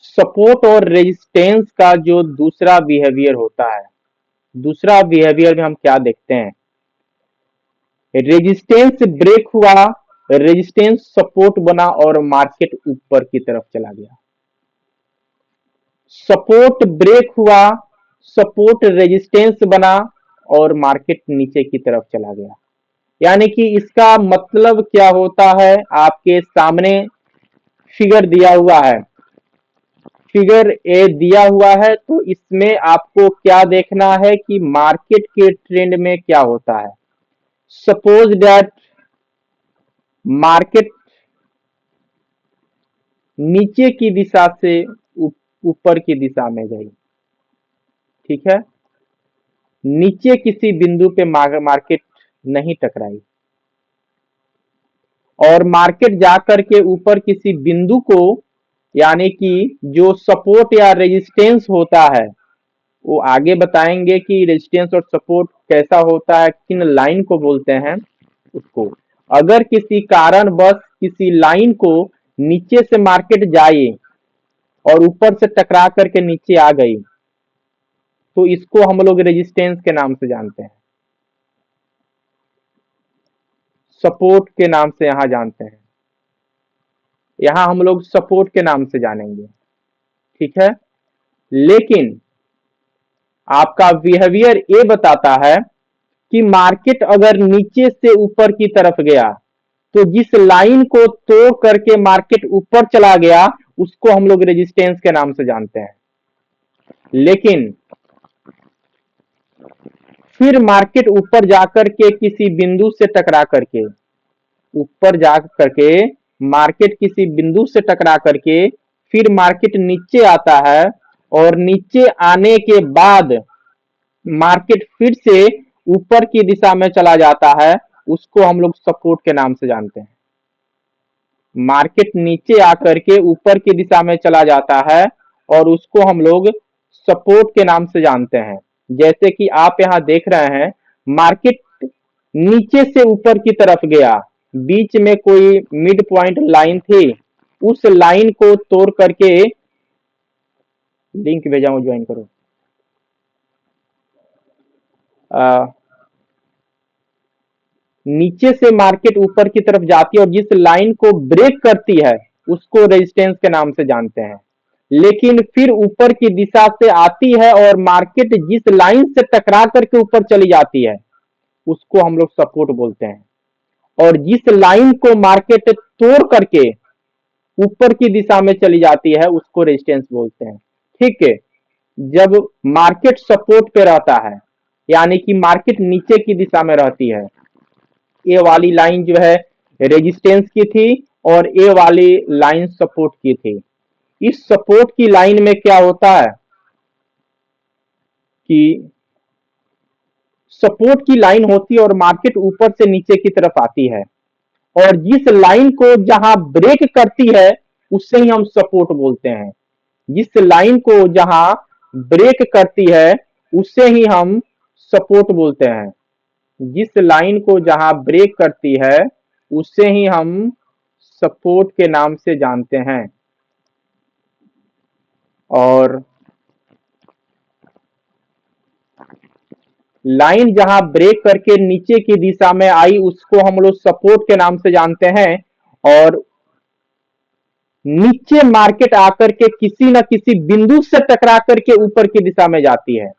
Support और resistance का जो दूसरा बिहेवियर होता है, दूसरा बिहेवियर में हम क्या देखते हैं, रेजिस्टेंस ब्रेक हुआ, रेजिस्टेंस सपोर्ट बना और मार्केट ऊपर की तरफ चला गया। सपोर्ट ब्रेक हुआ, सपोर्ट रेजिस्टेंस बना और मार्केट नीचे की तरफ चला गया। यानी कि इसका मतलब क्या होता है, आपके सामने फिगर दिया हुआ है, फिगर ए दिया हुआ है, तो इसमें आपको क्या देखना है कि मार्केट के ट्रेंड में क्या होता है। सपोज दैट मार्केट नीचे की दिशा से ऊपर की दिशा में गई, ठीक है, नीचे किसी बिंदु पे मार्केट नहीं टकराई और मार्केट जाकर के ऊपर किसी बिंदु को, यानी कि जो सपोर्ट या रेजिस्टेंस होता है, वो आगे बताएंगे कि रेजिस्टेंस और सपोर्ट कैसा होता है, किन लाइन को बोलते हैं उसको। अगर किसी कारण बस किसी लाइन को नीचे से मार्केट जाए और ऊपर से टकरा करके नीचे आ गई, तो इसको हम लोग रेजिस्टेंस के नाम से जानते हैं, सपोर्ट के नाम से यहां जानते हैं, यहां हम लोग सपोर्ट के नाम से जानेंगे, ठीक है। लेकिन आपका बिहेवियर ये बताता है कि मार्केट अगर नीचे से ऊपर की तरफ गया, तो जिस लाइन को तोड़ करके मार्केट ऊपर चला गया, उसको हम लोग रेजिस्टेंस के नाम से जानते हैं। लेकिन फिर मार्केट ऊपर जाकर के किसी बिंदु से टकरा करके, ऊपर जा करके मार्केट किसी बिंदु से टकरा करके फिर मार्केट नीचे आता है और नीचे आने के बाद मार्केट फिर से ऊपर की दिशा में चला जाता है, उसको हम लोग सपोर्ट के नाम से जानते हैं। मार्केट नीचे आकर के ऊपर की दिशा में चला जाता है और उसको हम लोग सपोर्ट के नाम से जानते हैं। जैसे कि आप यहां देख रहे हैं, मार्केट नीचे से ऊपर की तरफ गया, बीच में कोई मिड पॉइंट लाइन थी, उस लाइन को तोड़ करके, लिंक भेजा हूं ज्वाइन करो, नीचे से मार्केट ऊपर की तरफ जाती है और जिस लाइन को ब्रेक करती है उसको रेजिस्टेंस के नाम से जानते हैं। लेकिन फिर ऊपर की दिशा से आती है और मार्केट जिस लाइन से टकरा करके ऊपर चली जाती है, उसको हम लोग सपोर्ट बोलते हैं। और जिस लाइन को मार्केट तोड़ करके ऊपर की दिशा में चली जाती है, उसको रेजिस्टेंस बोलते हैं, ठीक है। जब मार्केट सपोर्ट पे रहता है, यानी कि मार्केट नीचे की दिशा में रहती है, ए वाली लाइन जो है रेजिस्टेंस की थी और ए वाली लाइन सपोर्ट की थी। इस सपोर्ट की लाइन में क्या होता है कि सपोर्ट की लाइन होती है और मार्केट ऊपर से नीचे की तरफ आती है, और जिस लाइन को जहां ब्रेक करती है उससे ही हम सपोर्ट बोलते हैं। जिस लाइन को जहां ब्रेक करती है उससे ही हम सपोर्ट बोलते हैं। जिस लाइन को जहां ब्रेक करती है उससे ही हम सपोर्ट के नाम से जानते हैं। और लाइन जहां ब्रेक करके नीचे की दिशा में आई उसको हम लोग सपोर्ट के नाम से जानते हैं। और नीचे मार्केट आकर के किसी न किसी बिंदु से टकरा करके ऊपर की दिशा में जाती है,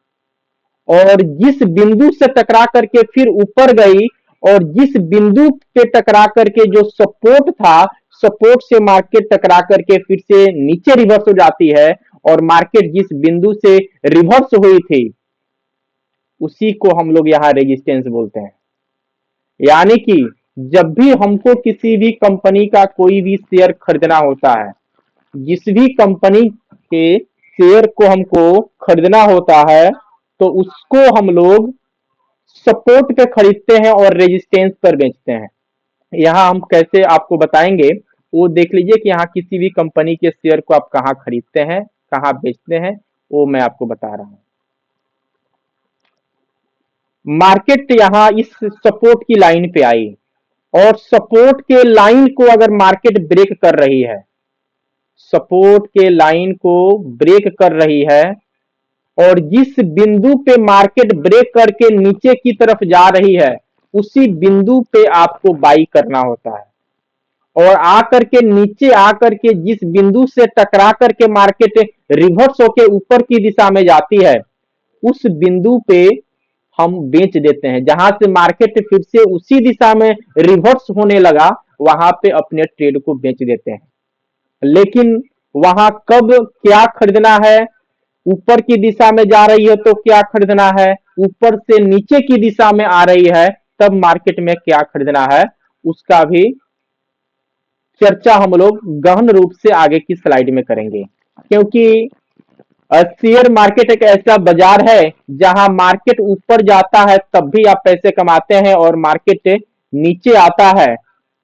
और जिस बिंदु से टकरा करके फिर ऊपर गई, और जिस बिंदु पे टकरा करके जो सपोर्ट था, सपोर्ट से मार्केट टकरा करके फिर से नीचे रिवर्स हो जाती है, और मार्केट जिस बिंदु से रिवर्स हुई थी उसी को हम लोग यहाँ रेजिस्टेंस बोलते हैं। यानी कि जब भी हमको किसी भी कंपनी का कोई भी शेयर खरीदना होता है, जिस भी कंपनी के शेयर को हमको खरीदना होता है, तो उसको हम लोग सपोर्ट पे खरीदते हैं और रेजिस्टेंस पर बेचते हैं। यहाँ हम कैसे आपको बताएंगे, वो देख लीजिए कि यहाँ किसी भी कंपनी के शेयर को आप कहाँ खरीदते हैं, कहाँ बेचते हैं, वो मैं आपको बता रहा हूँ। मार्केट यहाँ इस सपोर्ट की लाइन पे आई, और सपोर्ट के लाइन को अगर मार्केट ब्रेक कर रही है, सपोर्ट के लाइन को ब्रेक कर रही है और जिस बिंदु पे मार्केट ब्रेक करके नीचे की तरफ जा रही है उसी बिंदु पे आपको बाई करना होता है। और आकर के नीचे आकर के जिस बिंदु से टकरा करके मार्केट रिवर्स होके ऊपर की दिशा में जाती है उस बिंदु पे हम बेच देते हैं। जहां से मार्केट फिर से उसी दिशा में रिवर्स होने लगा वहां पे अपने ट्रेड को बेच देते हैं। लेकिन वहां कब क्या खरीदना है, ऊपर की दिशा में जा रही है तो क्या खरीदना है, ऊपर से नीचे की दिशा में आ रही है तब मार्केट में क्या खरीदना है, उसका भी चर्चा हम लोग गहन रूप से आगे की स्लाइड में करेंगे। क्योंकि शेयर मार्केट एक ऐसा बाजार है जहां मार्केट ऊपर जाता है तब भी आप पैसे कमाते हैं और मार्केट नीचे आता है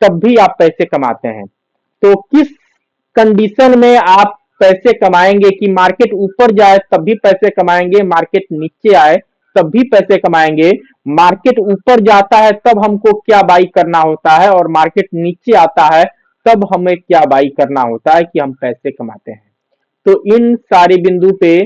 तब भी आप पैसे कमाते हैं। तो किस कंडीशन में आप पैसे कमाएंगे कि मार्केट ऊपर जाए तब भी पैसे कमाएंगे, मार्केट नीचे आए तब भी पैसे कमाएंगे, मार्केट ऊपर जाता है तब हमको क्या बाई करना होता है और मार्केट नीचे आता है तब हमें क्या बाई करना होता है कि हम पैसे कमाते हैं। तो इन सारे बिंदु पे